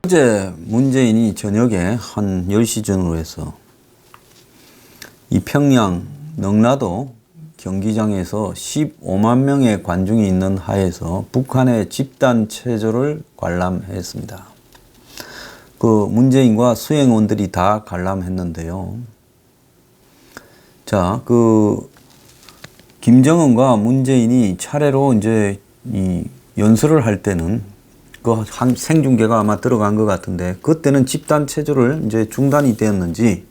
어제 문재인이 저녁에 한 10시 전후로 해서 이 평양 능라도 경기장에서 15만 명의 관중이 있는 하에서 북한의 집단 체조를 관람했습니다. 그 문재인과 수행원들이 다 관람했는데요. 자, 김정은과 문재인이 차례로 이제 이 연설을 할 때는 한 생중계가 아마 들어간 것 같은데, 그때는 집단 체조를 이제 중단이 되었는지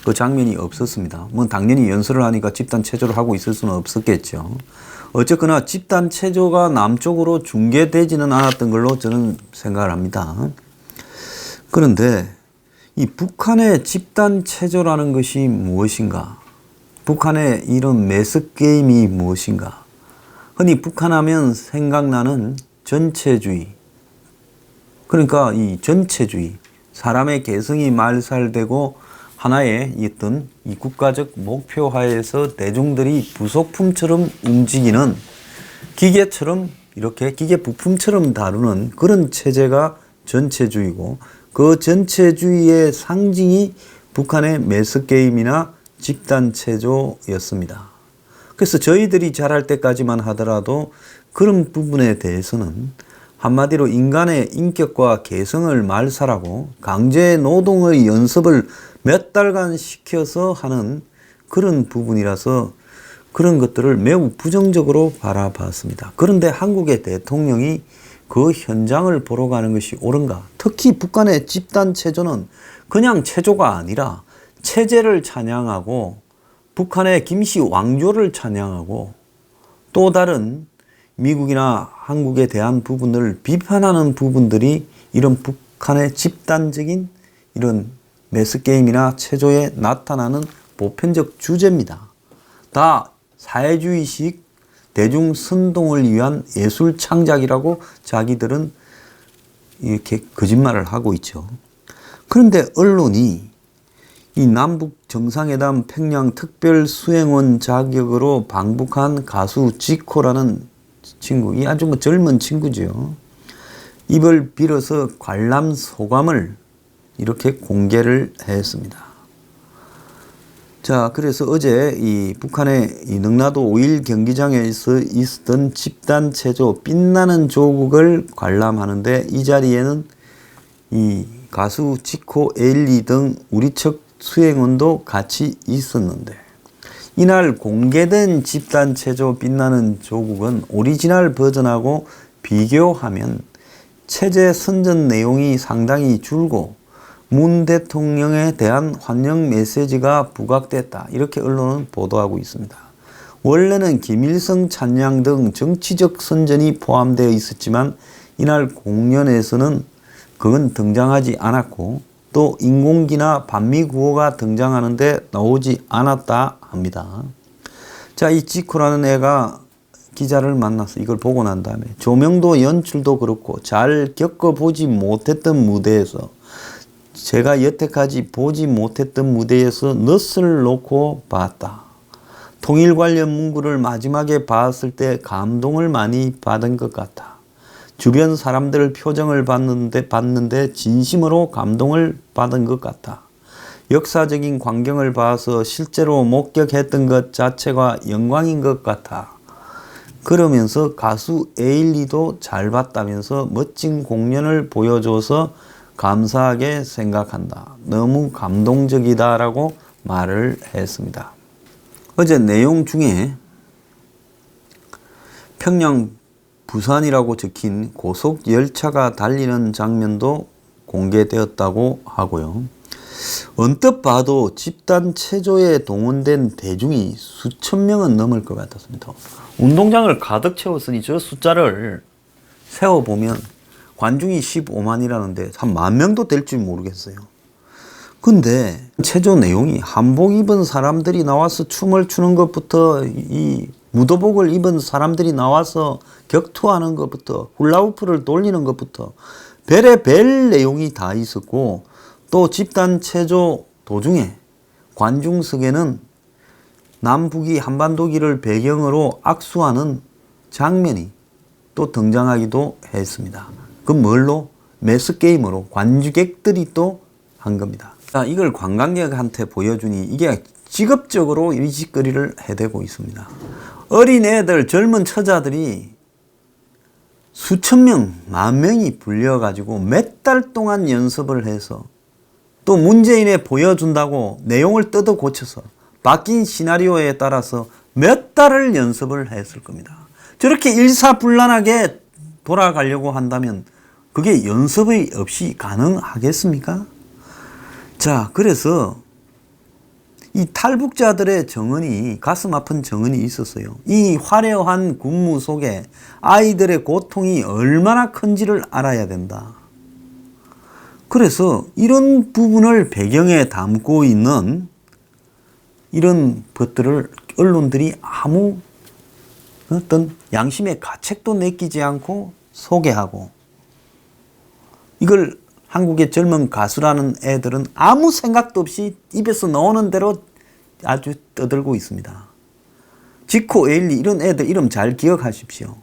그 장면이 없었습니다. 뭐 당연히 연설을 하니까 집단 체조를 하고 있을 수는 없었겠죠. 어쨌거나 집단 체조가 남쪽으로 중계되지는 않았던 걸로 저는 생각을 합니다. 그런데 이 북한의 집단 체조라는 것이 무엇인가? 북한의 이런 매스게임이 무엇인가? 흔히 북한하면 생각나는 전체주의. 그러니까 이 전체주의, 사람의 개성이 말살되고 하나의 어떤 이 국가적 목표 하에서 대중들이 부속품처럼 움직이는, 기계처럼 이렇게 기계 부품처럼 다루는 그런 체제가 전체주의고, 그 전체주의의 상징이 북한의 매스게임이나 집단체조였습니다. 그래서 저희들이 잘할 때까지만 하더라도 그런 부분에 대해서는 한마디로 인간의 인격과 개성을 말살하고 강제 노동의 연습을 몇 달간 시켜서 하는 그런 부분이라서 그런 것들을 매우 부정적으로 바라봤습니다. 그런데 한국의 대통령이 그 현장을 보러 가는 것이 옳은가? 특히 북한의 집단 체조는 그냥 체조가 아니라 체제를 찬양하고 북한의 김씨 왕조를 찬양하고 또 다른 미국이나 한국에 대한 부분을 비판하는 부분들이 이런 북한의 집단적인 이런 매스게임이나 체조에 나타나는 보편적 주제입니다. 다 사회주의식 대중 선동을 위한 예술 창작이라고 자기들은 이렇게 거짓말을 하고 있죠. 그런데 언론이 이 남북 정상회담 평양 특별 수행원 자격으로 방북한 가수 지코라는 친구, 이 아주 젊은 친구죠. 입을 빌어서 관람 소감을 이렇게 공개를 했습니다. 자, 그래서 어제 이 북한의 이 능라도 5.1 경기장에서 있었던 집단 체조 빛나는 조국을 관람하는데, 이 자리에는 이 가수 지코, 에일리 등 우리 측 수행원도 같이 있었는데, 이날 공개된 집단 체조 빛나는 조국은 오리지널 버전하고 비교하면 체제 선전 내용이 상당히 줄고 문 대통령에 대한 환영 메시지가 부각됐다, 이렇게 언론은 보도하고 있습니다. 원래는 김일성 찬양 등 정치적 선전이 포함되어 있었지만 이날 공연에서는 그건 등장하지 않았고, 또 인공기나 반미구호가 등장하는데 나오지 않았다 합니다. 자, 이 지코라는 애가 기자를 만나서 이걸 보고 난 다음에 조명도 연출도 그렇고 잘 겪어보지 못했던 무대에서, 제가 여태까지 보지 못했던 무대에서 넛을 놓고 봤다. 통일 관련 문구를 마지막에 봤을 때 감동을 많이 받은 것 같아. 주변 사람들 표정을 봤는데 진심으로 감동을 받은 것 같아. 역사적인 광경을 봐서 실제로 목격했던 것 자체가 영광인 것 같아. 그러면서 가수 에일리도 잘 봤다면서 멋진 공연을 보여줘서 감사하게 생각한다. 너무 감동적이다라고 말을 했습니다. 어제 내용 중에 평양 부산이라고 적힌 고속 열차가 달리는 장면도 공개되었다고 하고요. 언뜻 봐도 집단 체조에 동원된 대중이 수천 명은 넘을 것 같았습니다. 운동장을 가득 채웠으니 저 숫자를 세어보면 관중이 15만이라는데 한 10,000명도 될 줄 모르겠어요. 근데 체조 내용이 한복 입은 사람들이 나와서 춤을 추는 것부터, 이 무도복을 입은 사람들이 나와서 격투하는 것부터, 훌라후프를 돌리는 것부터 별의별 내용이 다 있었고, 또 집단 체조 도중에 관중석에는 남북이 한반도기를 배경으로 악수하는 장면이 또 등장하기도 했습니다. 그 뭘로? 매스 게임으로 관주객들이 또 한 겁니다. 자, 이걸 관광객한테 보여주니 이게 직업적으로 이 짓거리를 해대고 있습니다. 어린 애들, 젊은 처자들이 수천 명, 만 명이 불려가지고 몇 달 동안 연습을 해서 또 문재인에 보여준다고 내용을 뜯어 고쳐서 바뀐 시나리오에 따라서 몇 달을 연습을 했을 겁니다. 저렇게 일사불란하게 돌아가려고 한다면 그게 연습이 없이 가능하겠습니까? 자, 그래서 이 탈북자들의 정언이 가슴 아픈 정언이 있었어요. 이 화려한 군무 속에 아이들의 고통이 얼마나 큰지를 알아야 된다. 그래서 이런 부분을 배경에 담고 있는 이런 것들을 언론들이 아무 어떤 양심의 가책도 느끼지 않고 소개하고, 이걸 한국의 젊은 가수라는 애들은 아무 생각도 없이 입에서 나오는 대로 아주 떠들고 있습니다. 지코, 에일리 이런 애들 이름 잘 기억하십시오.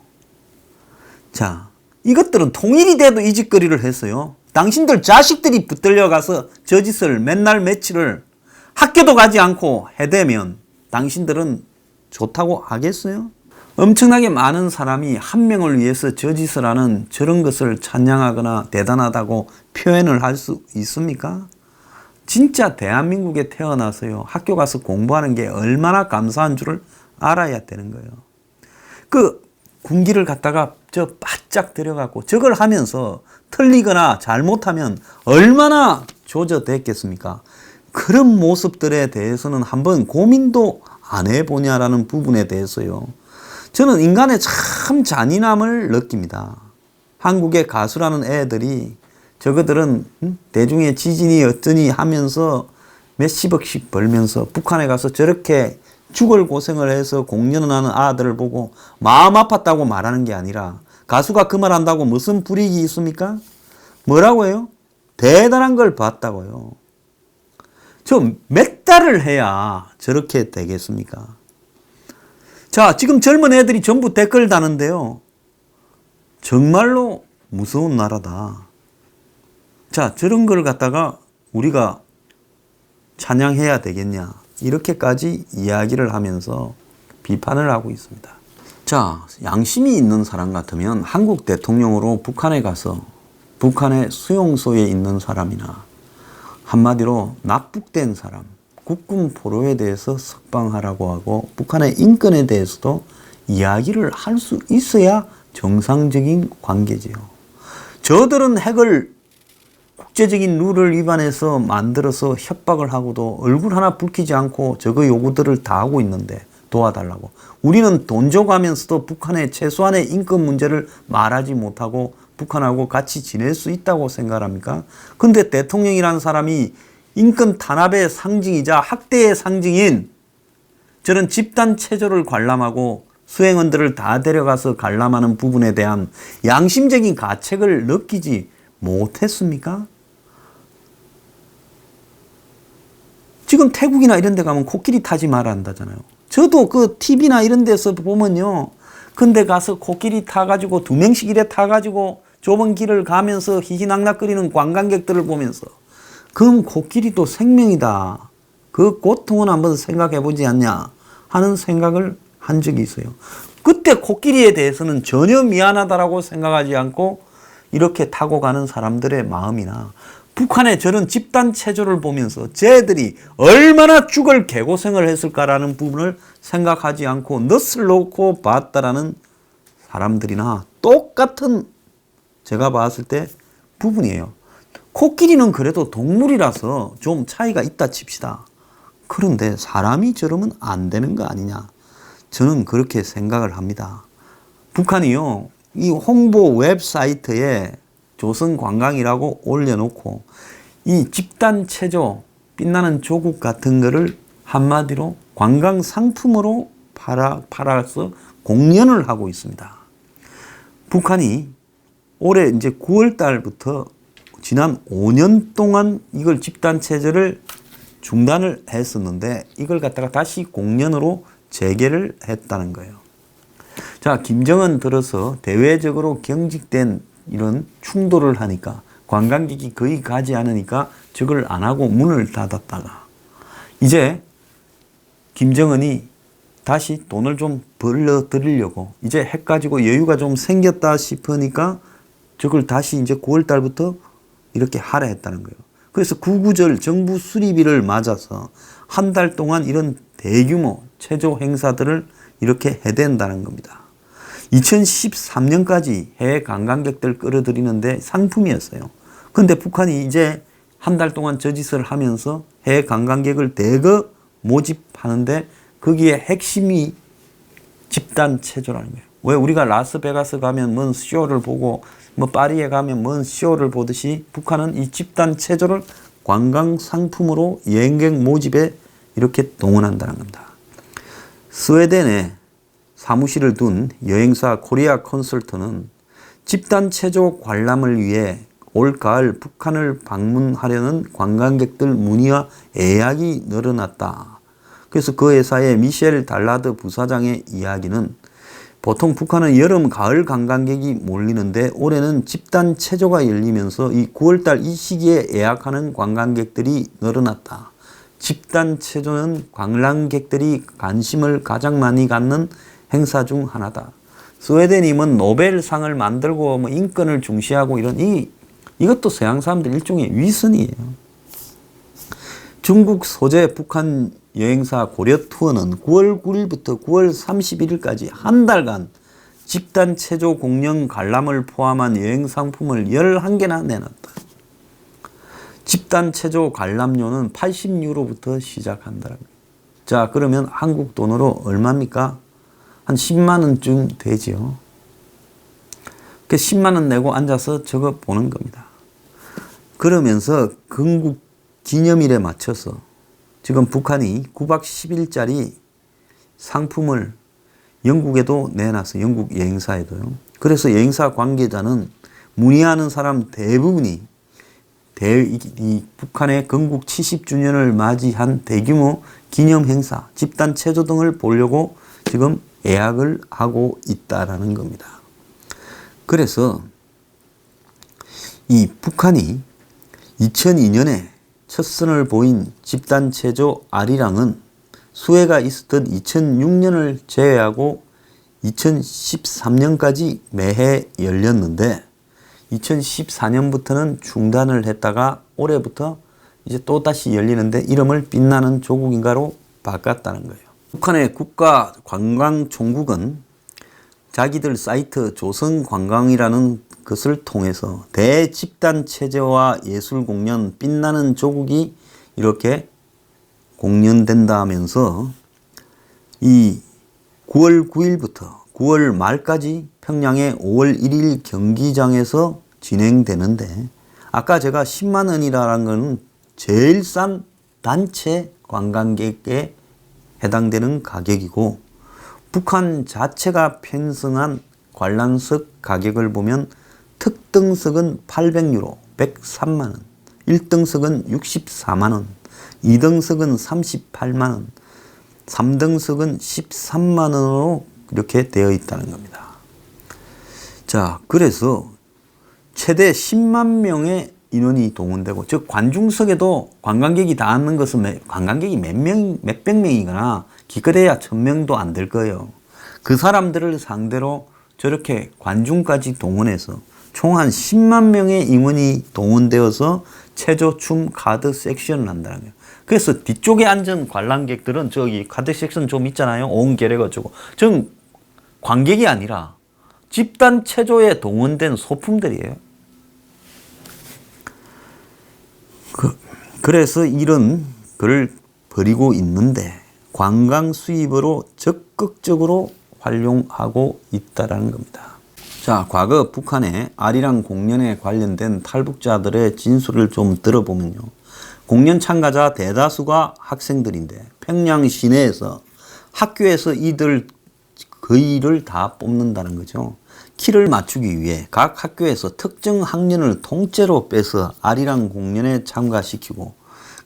자, 이것들은 통일이 돼도 이 짓거리를 했어요. 당신들 자식들이 붙들려 가서 저 짓을 맨날 며칠을 학교도 가지 않고 해대면 당신들은 좋다고 하겠어요? 엄청나게 많은 사람이 한 명을 위해서 저 짓을 하는 저런 것을 찬양하거나 대단하다고 표현을 할 수 있습니까? 진짜 대한민국에 태어나서요, 학교 가서 공부하는 게 얼마나 감사한 줄을 알아야 되는 거예요. 그 군기를 갖다가 저 바짝 들여갖고 저걸 하면서 틀리거나 잘못하면 얼마나 조져댔겠습니까? 그런 모습들에 대해서는 한번 고민도 안 해보냐라는 부분에 대해서요, 저는 인간의 참 잔인함을 느낍니다. 한국의 가수라는 애들이 저거들은 대중의 지진이 어쩌니 하면서 몇십억씩 벌면서 북한에 가서 저렇게 죽을 고생을 해서 공연을 하는 아들을 보고 마음 아팠다고 말하는 게 아니라, 가수가 그 말 한다고 무슨 불이익이 있습니까? 뭐라고 해요? 대단한 걸 봤다고요. 좀 몇 달을 해야 저렇게 되겠습니까? 자, 지금 젊은 애들이 전부 댓글 다는데요, 정말로 무서운 나라다. 자, 저런 걸 갖다가 우리가 찬양해야 되겠냐, 이렇게까지 이야기를 하면서 비판을 하고 있습니다. 자, 양심이 있는 사람 같으면 한국 대통령으로 북한에 가서 북한의 수용소에 있는 사람이나 한마디로 납북된 사람, 국군 포로에 대해서 석방하라고 하고 북한의 인권에 대해서도 이야기를 할 수 있어야 정상적인 관계지요. 저들은 핵을 국제적인 룰을 위반해서 만들어서 협박을 하고도 얼굴 하나 붉히지 않고 저거 요구들을 다 하고 있는데 도와달라고. 우리는 돈 줘가면서도 북한의 최소한의 인권 문제를 말하지 못하고 북한하고 같이 지낼 수 있다고 생각합니까? 근데 대통령이라는 사람이 인권 탄압의 상징이자 학대의 상징인 저런 집단 체조를 관람하고 수행원들을 다 데려가서 관람하는 부분에 대한 양심적인 가책을 느끼지 못했습니까? 지금 태국이나 이런 데 가면 코끼리 타지 말아 한다잖아요. 저도 그 TV나 이런 데서 보면요, 근데 가서 코끼리 타가지고 2명씩 이래 타가지고 좁은 길을 가면서 희희낙낙거리는 관광객들을 보면서, 그럼 코끼리도 생명이다, 그 고통은 한번 생각해 보지 않냐 하는 생각을 한 적이 있어요. 그때 코끼리에 대해서는 전혀 미안하다라고 생각하지 않고 이렇게 타고 가는 사람들의 마음이나, 북한의 저런 집단 체조를 보면서 쟤들이 얼마나 죽을 개고생을 했을까라는 부분을 생각하지 않고 넛을 놓고 봤다라는 사람들이나 똑같은, 제가 봤을 때 부분이에요. 코끼리는 그래도 동물이라서 좀 차이가 있다 칩시다. 그런데 사람이 저러면 안 되는 거 아니냐, 저는 그렇게 생각을 합니다. 북한이요, 이 홍보 웹사이트에 조선관광이라고 올려놓고 이 집단 체조, 빛나는 조국 같은 거를 한마디로 관광 상품으로 팔아서 공연을 하고 있습니다. 북한이 올해 이제 9월 달부터 지난 5년 동안 이걸 집단 체조를 중단을 했었는데 이걸 갖다가 다시 공연으로 재개를 했다는 거예요. 자, 김정은 들어서 대외적으로 경직된 이런 충돌을 하니까 관광객이 거의 가지 않으니까 저걸 안 하고 문을 닫았다가 이제 김정은이 다시 돈을 좀 벌려 드리려고 이제 핵 가지고 여유가 좀 생겼다 싶으니까 저걸 다시 이제 9월 달부터 이렇게 하라 했다는 거예요. 그래서 구구절 정부 수립일을 맞아서 한 달 동안 이런 대규모 체조 행사들을 이렇게 해댄다는 겁니다. 2013년까지 해외 관광객들 끌어들이는데 상품이었어요. 근데 북한이 이제 한 달 동안 저 짓을 하면서 해외 관광객을 대거 모집하는데 거기에 핵심이 집단 체조라는 거예요. 왜 우리가 라스베가스 가면 뭔 쇼를 보고 뭐 파리에 가면 뭔 쇼를 보듯이 북한은 이 집단 체조를 관광 상품으로 여행객 모집에 이렇게 동원한다는 겁니다. 스웨덴에 사무실을 둔 여행사 코리아 컨설턴은 집단 체조 관람을 위해 올 가을 북한을 방문하려는 관광객들 문의와 예약이 늘어났다. 그래서 그 회사의 미셸 달라드 부사장의 이야기는 보통 북한은 여름, 가을 관광객이 몰리는데 올해는 집단 체조가 열리면서 이 9월달 이 시기에 예약하는 관광객들이 늘어났다. 집단 체조는 관람객들이 관심을 가장 많이 갖는 행사 중 하나다. 스웨덴이 뭐 노벨상을 만들고 뭐 인권을 중시하고 이런 이것도 서양 사람들 일종의 위선이에요. 중국 소재 북한 여행사 고려 투어는 9월 9일부터 9월 31일까지 한 달간 집단 체조 공연 관람을 포함한 여행 상품을 11개나 내놨다. 집단 체조 관람료는 80유로부터 시작한다. 자, 그러면 한국 돈으로 얼마입니까? 한 10만 원쯤 되죠. 그 10만 원 내고 앉아서 저거 보는 겁니다. 그러면서 건국 기념일에 맞춰서 지금 북한이 9박 10일짜리 상품을 영국에도 내놨어요. 영국 여행사에도요. 그래서 여행사 관계자는 문의하는 사람 대부분이 이 북한의 건국 70주년을 맞이한 대규모 기념 행사, 집단 체조 등을 보려고 지금 예약을 하고 있다라는 겁니다. 그래서 이 북한이 2002년에 첫 선을 보인 집단 체조 아리랑은 수혜가 있었던 2006년을 제외하고 2013년까지 매해 열렸는데 2014년부터는 중단을 했다가 올해부터 이제 또 다시 열리는데 이름을 빛나는 조국인가로 바꿨다는 거예요. 북한의 국가관광총국은 자기들 사이트 조선관광이라는 것을 통해서 대집단 체제와 예술공연 빛나는 조국이 이렇게 공연된다면서 이 9월 9일부터 9월 말까지 평양의 5월 1일 경기장에서 진행되는데 아까 제가 10만 원이라는 건 제일 싼 단체 관광객에 해당되는 가격이고 북한 자체가 편성한 관람석 가격을 보면 특등석은 800유로, 103만 원, 1등석은 64만 원, 2등석은 38만 원, 3등석은 13만 원으로 이렇게 되어 있다는 겁니다. 자, 그래서 최대 10만 명의 인원이 동원되고, 즉 관중석에도 관광객이 다 앉는 것은 관광객이 몇백 명이거나 기껏해야 1000명도 안 될 거예요. 그 사람들을 상대로 저렇게 관중까지 동원해서 총 한 10만 명의 임원이 동원되어서 체조, 춤, 가드 섹션을 한다는 거예요. 그래서 뒤쪽에 앉은 관람객들은 저기 가드 섹션 좀 있잖아요. 온 계례 어쩌고. 전 관객이 아니라 집단 체조에 동원된 소품들이에요. 그래서 이런 걸 벌이고 있는데 관광 수입으로 적극적으로 활용하고 있다는 겁니다. 자, 과거 북한의 아리랑 공연에 관련된 탈북자들의 진술을 좀 들어보면요. 공연 참가자 대다수가 학생들인데 평양 시내에서 학교에서 이들 거의를 다 뽑는다는 거죠. 키를 맞추기 위해 각 학교에서 특정 학년을 통째로 빼서 아리랑 공연에 참가시키고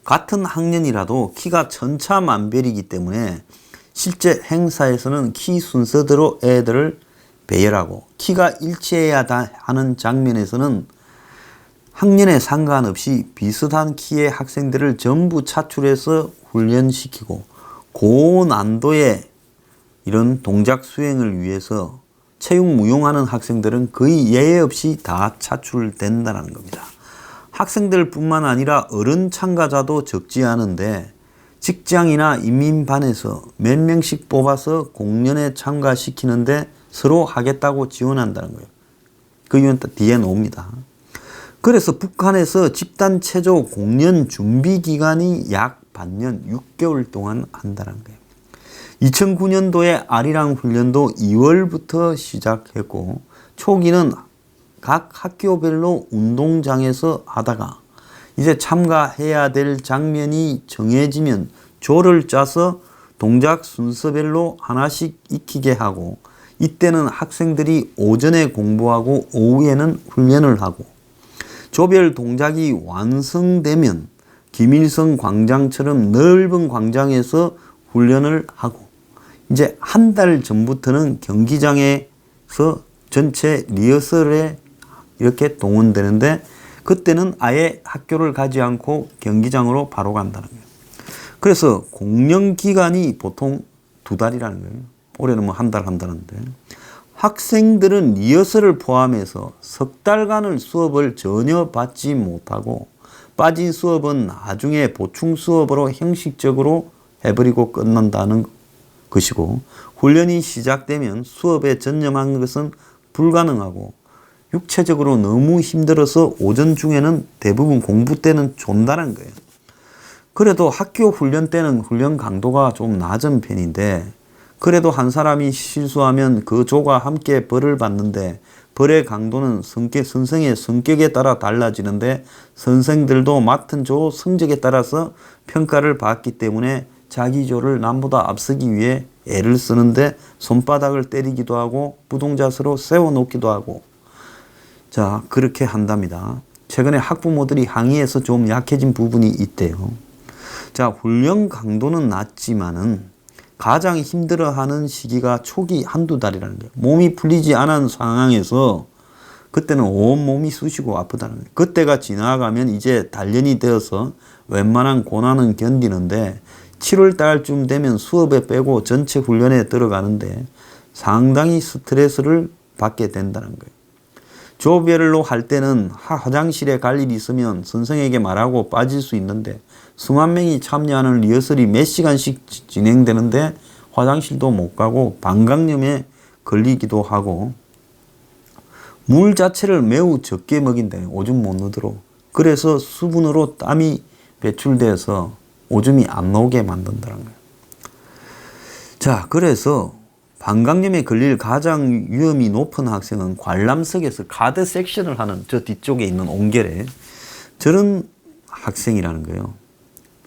같은 학년이라도 키가 천차만별이기 때문에 실제 행사에서는 키 순서대로 애들을 배열하고 키가 일치해야 하는 장면에서는 학년에 상관없이 비슷한 키의 학생들을 전부 차출해서 훈련시키고 고난도의 이런 동작 수행을 위해서 체육무용하는 학생들은 거의 예외 없이 다 차출된다는 겁니다. 학생들뿐만 아니라 어른 참가자도 적지 않은데 직장이나 인민반에서 몇 명씩 뽑아서 공연에 참가시키는데 서로 하겠다고 지원한다는 거예요. 그 이유는 뒤에 나옵니다. 그래서 북한에서 집단체조 공연 준비 기간이 약 반년 6개월 동안 한다는 거예요. 2009년도에 아리랑 훈련도 2월부터 시작했고 초기는 각 학교별로 운동장에서 하다가 이제 참가해야 될 장면이 정해지면 조를 짜서 동작 순서별로 하나씩 익히게 하고 이때는 학생들이 오전에 공부하고 오후에는 훈련을 하고 조별 동작이 완성되면 김일성 광장처럼 넓은 광장에서 훈련을 하고 이제 한 달 전부터는 경기장에서 전체 리허설에 이렇게 동원되는데 그때는 아예 학교를 가지 않고 경기장으로 바로 간다는 거예요. 그래서 공연 기간이 보통 2달이라는 거예요. 올해는 뭐 한 달 한다는데 학생들은 리허설을 포함해서 석 달간을 수업을 전혀 받지 못하고 빠진 수업은 나중에 보충 수업으로 형식적으로 해버리고 끝난다는 것이고 훈련이 시작되면 수업에 전념한 것은 불가능하고 육체적으로 너무 힘들어서 오전 중에는 대부분 공부 때는 존다는 거예요. 그래도 학교 훈련 때는 훈련 강도가 좀 낮은 편인데 그래도 한 사람이 실수하면 그 조가 함께 벌을 받는데 벌의 강도는 선생의 성격에 따라 달라지는데 선생들도 맡은 조 성적에 따라서 평가를 받기 때문에 자기 조를 남보다 앞서기 위해 애를 쓰는데 손바닥을 때리기도 하고 부동자세로 세워놓기도 하고 자 그렇게 한답니다. 최근에 학부모들이 항의해서 좀 약해진 부분이 있대요. 자 훈련 강도는 낮지만은 가장 힘들어하는 시기가 초기 한두 달이라는 거예요. 몸이 풀리지 않은 상황에서 그때는 온몸이 쑤시고 아프다는 거예요. 그때가 지나가면 이제 단련이 되어서 웬만한 고난은 견디는데 7월 달쯤 되면 수업에 빼고 전체 훈련에 들어가는데 상당히 스트레스를 받게 된다는 거예요. 조별로 할 때는 화장실에 갈 일이 있으면 선생에게 말하고 빠질 수 있는데 수만 명이 참여하는 리허설이 몇 시간씩 진행되는데 화장실도 못 가고 방광염에 걸리기도 하고 물 자체를 매우 적게 먹인대. 오줌 못 누도록. 그래서 수분으로 땀이 배출돼서 오줌이 안 나오게 만든다는 거예요. 자, 그래서 방광염에 걸릴 가장 위험이 높은 학생은 관람석에서 가드 섹션을 하는 저 뒤쪽에 있는 옹결에 저런 학생이라는 거예요.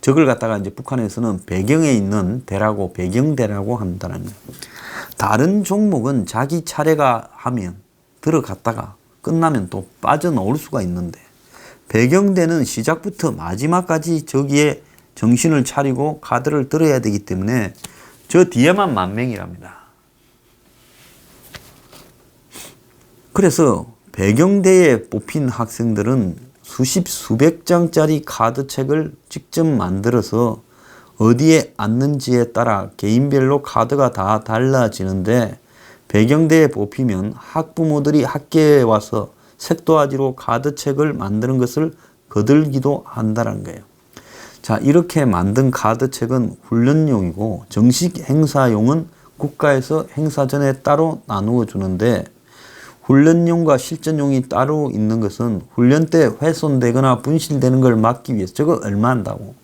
저걸 갖다가 이제 북한에서는 배경에 있는 대라고 배경대라고 한다는 거예요. 다른 종목은 자기 차례가 하면 들어갔다가 끝나면 또 빠져나올 수가 있는데 배경대는 시작부터 마지막까지 저기에 정신을 차리고 카드를 들어야 되기 때문에 저 뒤에만 10,000명이랍니다. 그래서 배경대에 뽑힌 학생들은 수백 장짜리 카드책을 직접 만들어서 어디에 앉는지에 따라 개인별로 카드가 다 달라지는데 배경대에 뽑히면 학부모들이 학교에 와서 색도화지로 카드책을 만드는 것을 거들기도 한다는 거예요. 자, 이렇게 만든 카드책은 훈련용이고 정식 행사용은 국가에서 행사 전에 따로 나누어 주는데 훈련용과 실전용이 따로 있는 것은 훈련 때 훼손되거나 분실되는 걸 막기 위해서 저거 얼마 한다고.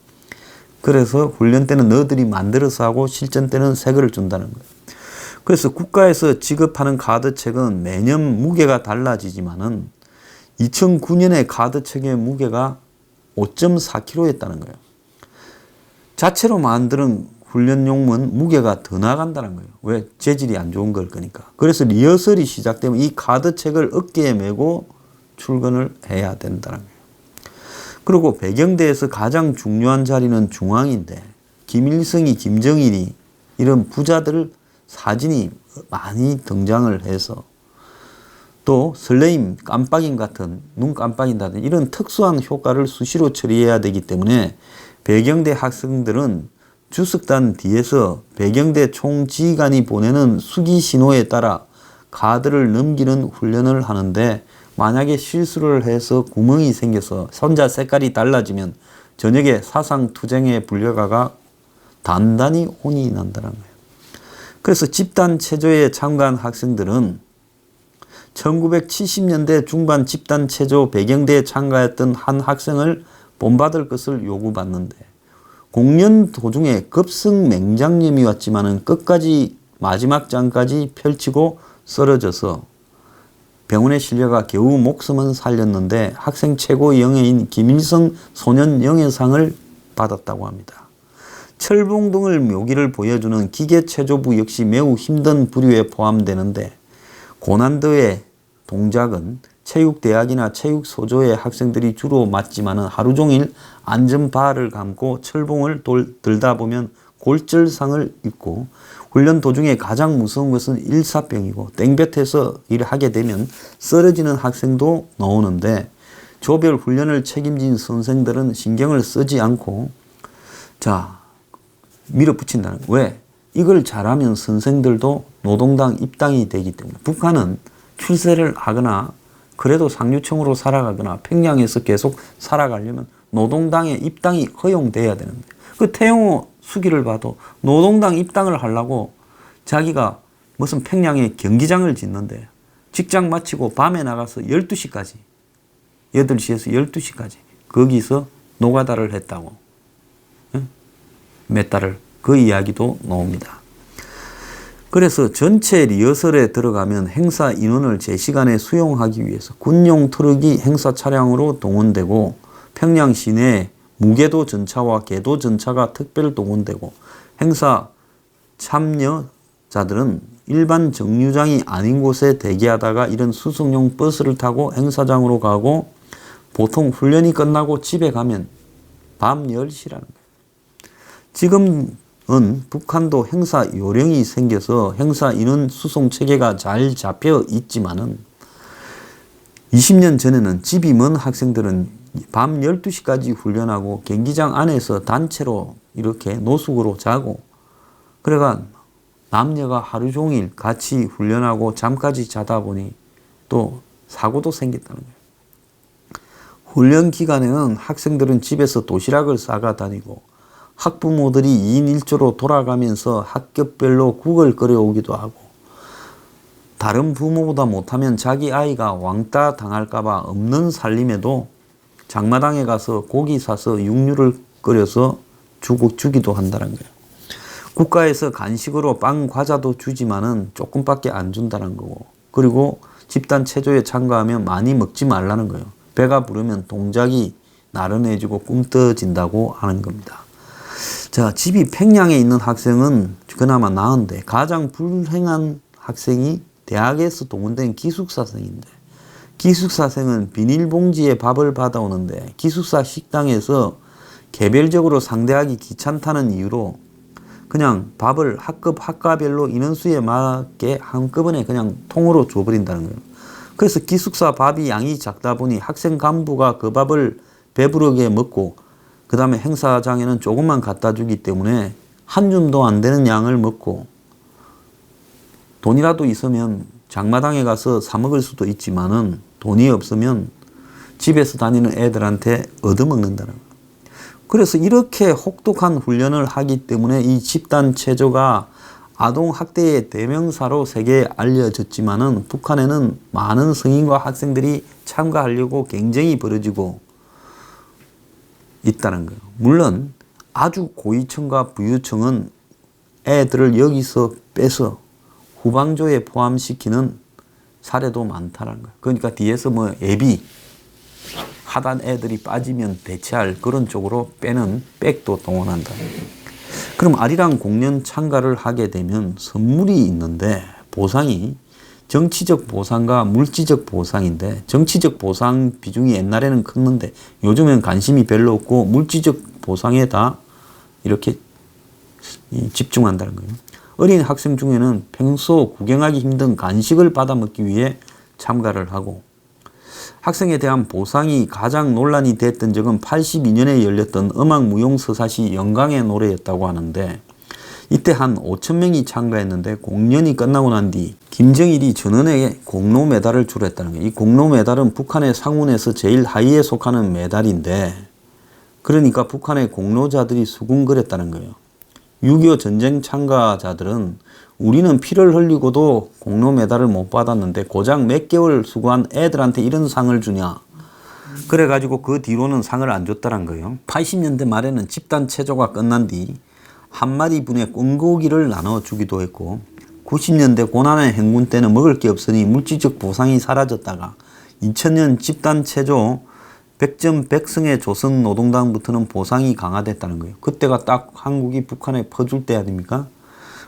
그래서 훈련 때는 너희들이 만들어서 하고 실전 때는 새 거를 준다는 거예요. 그래서 국가에서 지급하는 카드책은 매년 무게가 달라지지만은 2009년에 카드책의 무게가 5.4kg였다는 거예요. 자체로 만드는 훈련용은 무게가 더 나간다는 거예요. 왜? 재질이 안 좋은 걸 거니까. 그래서 리허설이 시작되면 이 카드책을 어깨에 메고 출근을 해야 된다는 거예요. 그리고 배경대에서 가장 중요한 자리는 중앙인데 김일성이, 김정일이 이런 부자들 사진이 많이 등장을 해서 또 설레임, 깜빡임 같은 눈 깜빡인다든 이런 특수한 효과를 수시로 처리해야 되기 때문에 배경대 학생들은 주석단 뒤에서 배경대 총지휘관이 보내는 수기 신호에 따라 가드를 넘기는 훈련을 하는데 만약에 실수를 해서 구멍이 생겨서 선자 색깔이 달라지면 저녁에 사상투쟁의 불려가가 단단히 혼이 난다는 거예요. 그래서 집단 체조에 참가한 학생들은 1970년대 중반 집단 체조 배경대에 참가했던 한 학생을 본받을 것을 요구받는데 공연 도중에 급성 맹장염이 왔지만은 끝까지 마지막 장까지 펼치고 쓰러져서 병원에 실려가 겨우 목숨은 살렸는데 학생 최고 영예인 김일성 소년 영예상을 받았다고 합니다. 철봉 등을 묘기를 보여주는 기계체조부 역시 매우 힘든 부류에 포함되는데 고난도의 동작은 체육대학이나 체육소조의 학생들이 주로 맡지만은 하루 종일 안전바를 감고 철봉을 들다 보면 골절상을 입고 훈련 도중에 가장 무서운 것은 일사병이고 땡볕에서 일을 하게 되면 쓰러지는 학생도 나오는데 조별 훈련을 책임진 선생들은 신경을 쓰지 않고 밀어붙인다는 거예요. 왜? 이걸 잘하면 선생들도 노동당 입당이 되기 때문에 북한은 출세를 하거나 그래도 상류층으로 살아가거나 평양에서 계속 살아가려면 노동당의 입당이 허용돼야 되는데 그 태영호 수기를 봐도 노동당 입당을 하려고 자기가 무슨 평양에 경기장을 짓는데 직장 마치고 밤에 나가서 12시까지 8시에서 12시까지 거기서 노가다를 했다고. 몇 달을 그 이야기도 나옵니다. 그래서 전체 리허설에 들어가면 행사 인원을 제 시간에 수용하기 위해서 군용 트럭이 행사 차량으로 동원되고 평양 시내 무궤도 전차와 궤도 전차가 특별 동원되고 행사 참여자들은 일반 정류장이 아닌 곳에 대기하다가 이런 수송용 버스를 타고 행사장으로 가고 보통 훈련이 끝나고 집에 가면 밤 10시라는 거예요. 지금은 북한도 행사 요령이 생겨서 행사 인원 수송 체계가 잘 잡혀 있지만은 20년 전에는 집이 먼 학생들은 밤 12시까지 훈련하고 경기장 안에서 단체로 이렇게 노숙으로 자고 그래가 남녀가 하루 종일 같이 훈련하고 잠까지 자다 보니 또 사고도 생겼다는 거예요. 훈련 기간에는 학생들은 집에서 도시락을 싸가 다니고 학부모들이 2인 1조로 돌아가면서 학급별로 국을 끓여오기도 하고 다른 부모보다 못하면 자기 아이가 왕따 당할까봐 없는 살림에도 장마당에 가서 고기 사서 육류를 끓여서 주기도 한다는 거예요. 국가에서 간식으로 빵, 과자도 주지만은 조금밖에 안 준다는 거고 그리고 집단 체조에 참가하면 많이 먹지 말라는 거예요. 배가 부르면 동작이 나른해지고 꿈떠진다고 하는 겁니다. 집이 평양에 있는 학생은 그나마 나은데 가장 불행한 학생이 대학에서 동원된 기숙사생인데 기숙사생은 비닐봉지에 밥을 받아오는데 기숙사 식당에서 개별적으로 상대하기 귀찮다는 이유로 그냥 밥을 학과별로 인원수에 맞게 한꺼번에 그냥 통으로 줘버린다는 거예요. 그래서 기숙사 밥이 양이 작다 보니 학생 간부가 그 밥을 배부르게 먹고 그 다음에 행사장에는 조금만 갖다 주기 때문에 한 줌도 안 되는 양을 먹고 돈이라도 있으면 장마당에 가서 사 먹을 수도 있지만은 돈이 없으면 집에서 다니는 애들한테 얻어먹는다는 거예요. 그래서 이렇게 혹독한 훈련을 하기 때문에 이 집단 체조가 아동학대의 대명사로 세계에 알려졌지만은 북한에는 많은 성인과 학생들이 참가하려고 경쟁이 벌어지고 있다는 거예요. 물론 아주 고위층과 부유층은 애들을 여기서 빼서 후방조에 포함시키는 사례도 많다는 거예요. 그러니까 뒤에서 예비 하단 애들이 빠지면 대체할 그런 쪽으로 빼는 백도 동원한다. 그럼 아리랑 공연 참가를 하게 되면 선물이 있는데 보상이 정치적 보상과 물질적 보상인데 정치적 보상 비중이 옛날에는 컸는데 요즘엔 관심이 별로 없고 물질적 보상에 다 이렇게 집중한다는 거예요. 어린 학생 중에는 평소 구경하기 힘든 간식을 받아 먹기 위해 참가를 하고, 학생에 대한 보상이 가장 논란이 됐던 적은 82년에 열렸던 음악무용서사시 영광의 노래였다고 하는데, 이때 한 5,000명이 참가했는데 공연이 끝나고 난 뒤 김정일이 전원에게 공로 메달을 주로 했다는 거예요. 이 공로 메달은 북한의 상훈에서 제일 하위에 속하는 메달인데, 그러니까 북한의 공로자들이 수군거렸다는 거예요. 6.25 전쟁 참가자들은 우리는 피를 흘리고도 공로 메달을 못 받았는데 고작 몇 개월 수고한 애들한테 이런 상을 주냐. 그래가지고 그 뒤로는 상을 안 줬다는 거예요. 80년대 말에는 집단 체조가 끝난 뒤 한 마리 분의 꿩고기를 나눠주기도 했고, 90년대 고난의 행군 때는 먹을 게 없으니 물질적 보상이 사라졌다가 2000년 집단 체조 100점 100승의 조선노동당부터는 보상이 강화됐다는 거예요. 그때가 딱 한국이 북한에 퍼줄 때 아닙니까?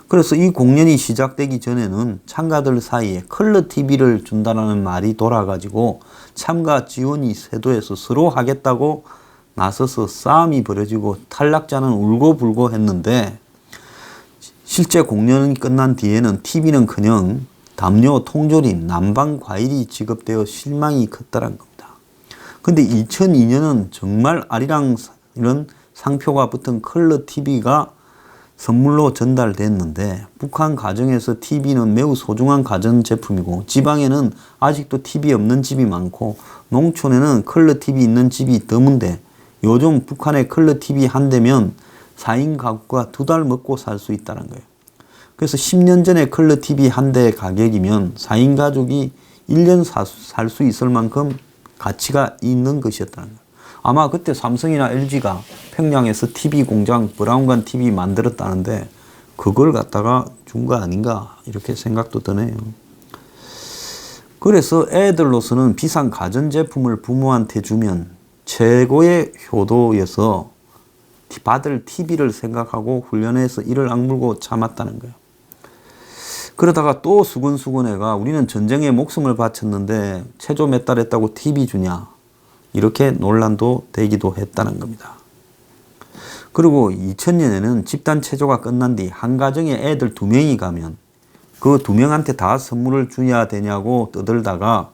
그래서 이 공연이 시작되기 전에는 참가들 사이에 컬러 TV를 준다는 말이 돌아가지고 참가 지원이 세도해서 서로 하겠다고 나서서 싸움이 벌어지고 탈락자는 울고불고 했는데, 실제 공연이 끝난 뒤에는 TV는커녕 담요, 통조림, 난방 과일이 지급되어 실망이 컸다는 겁니다. 근데 2002년은 정말 아리랑 이런 상표가 붙은 컬러 TV가 선물로 전달됐는데, 북한 가정에서 TV는 매우 소중한 가전제품이고 지방에는 아직도 TV 없는 집이 많고 농촌에는 컬러 TV 있는 집이 드문데, 요즘 북한의 컬러 TV 한 대면 4인 가구가 2달 먹고 살 수 있다는 거예요. 그래서 10년 전에 컬러 TV 한 대 가격이면 4인 가족이 1년 살 수 있을 만큼 가치가 있는 것이었다는 거예요. 아마 그때 삼성이나 LG가 평양에서 TV 공장 브라운관 TV 만들었다는데 그걸 갖다가 준 거 아닌가 이렇게 생각도 드네요. 그래서 애들로서는 비싼 가전제품을 부모한테 주면 최고의 효도여서 받을 TV를 생각하고 훈련해서 이를 악물고 참았다는 거예요. 그러다가 또 수근수근해가 우리는 전쟁에 목숨을 바쳤는데 체조 몇 달 했다고 TV 주냐, 이렇게 논란도 되기도 했다는 겁니다. 그리고 2000년에는 집단 체조가 끝난 뒤 한 가정에 애들 2명이 가면 그 2명한테 다 선물을 줘야 되냐고 떠들다가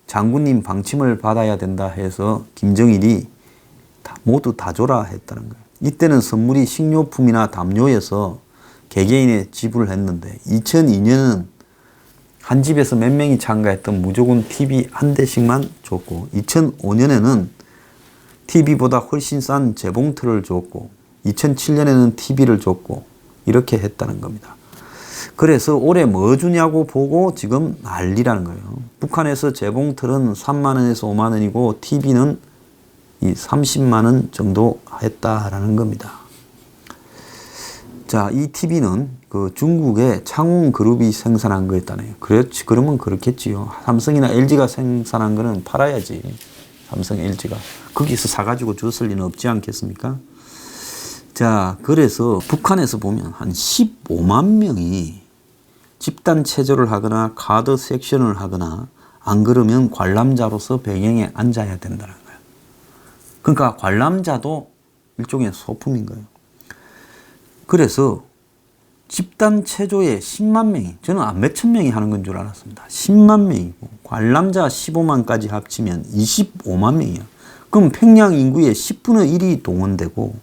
장군님 방침을 받아야 된다 해서 김정일이 모두 다 줘라 했다는 거예요. 이때는 선물이 식료품이나 담요에서 개개인에 지불했는데, 2002년은 한 집에서 몇 명이 참가했던 무조건 TV 한 대씩만 줬고, 2005년에는 TV보다 훨씬 싼 재봉틀을 줬고, 2007년에는 TV를 줬고, 이렇게 했다는 겁니다. 그래서 올해 뭐 주냐고 보고 지금 난리라는 거예요. 북한에서 재봉틀은 3만 원에서 5만 원이고 TV는 이 30만 원 정도 했다라는 겁니다. 자, 이 TV는 그 중국의 창웅그룹이 생산한 거였다네요. 그렇지, 그러면 그렇겠지요. 삼성이나 LG가 생산한 거는 팔아야지. 삼성, LG가. 거기서 사가지고 줬을 리는 없지 않겠습니까? 자, 그래서 북한에서 보면 한 15만 명이 집단 체조를 하거나 카드 섹션을 하거나 안 그러면 관람자로서 배경에 앉아야 된다는 거예요. 그러니까 관람자도 일종의 소품인 거예요. 그래서 집단 체조에 10만 명이, 저는 안 몇천 명이 하는 건 줄 알았습니다. 10만 명이고 관람자 15만까지 합치면 25만 명이야. 그럼 평양 인구의 10분의 1이 동원되고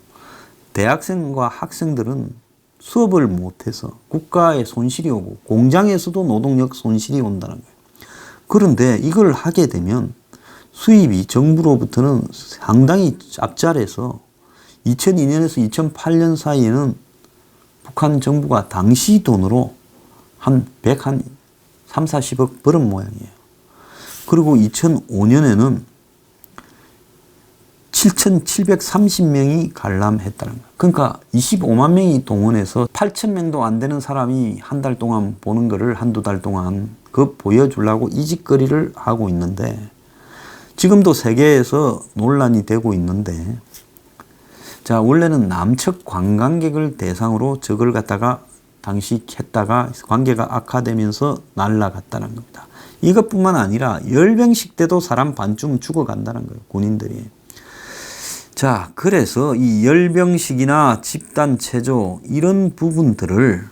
대학생과 학생들은 수업을 못해서 국가에 손실이 오고 공장에서도 노동력 손실이 온다는 거예요. 그런데 이걸 하게 되면 수입이 정부로부터는 상당히 짭짤해서 2002년에서 2008년 사이에는 북한 정부가 당시 돈으로 한 3, 40억 벌은 모양이에요. 그리고 2005년에는 7,730명이 관람했다는 거예요. 그러니까 25만 명이 동원해서 8,000명도 안 되는 사람이 한 달 동안 보는 거를 한두 달 동안 그 보여주려고 이 짓거리를 하고 있는데, 지금도 세계에서 논란이 되고 있는데, 자, 원래는 남측 관광객을 대상으로 저걸 갖다가 당시 했다가 관계가 악화되면서 날라갔다는 겁니다. 이것뿐만 아니라 열병식 때도 사람 반쯤 죽어간다는 거예요, 군인들이. 자, 그래서 이 열병식이나 집단 체조 이런 부분들을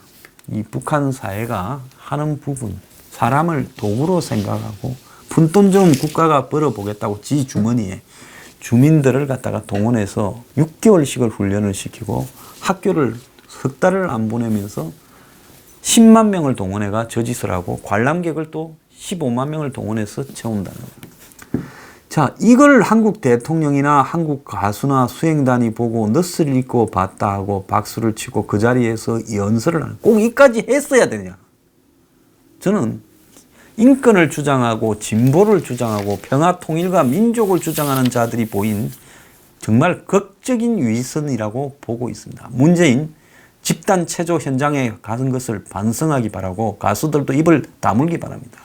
이 북한 사회가 하는 부분, 사람을 도구로 생각하고 푼돈 좀 국가가 벌어보겠다고 지 주머니에 주민들을 갖다가 동원해서 6개월씩을 훈련을 시키고 학교를 석 달을 안 보내면서 10만 명을 동원해가 저 짓을 하고 관람객을 또 15만 명을 동원해서 채운다는 거예요. 자, 이걸 한국 대통령이나 한국 가수나 수행단이 보고 너스를 입고 봤다 하고 박수를 치고 그 자리에서 연설을 하는, 꼭 이까지 했어야 되냐? 저는 인권을 주장하고 진보를 주장하고 평화 통일과 민족을 주장하는 자들이 보인 정말 극적인 위선이라고 보고 있습니다. 문재인 집단 체조 현장에 가는 것을 반성하기 바라고 가수들도 입을 다물기 바랍니다.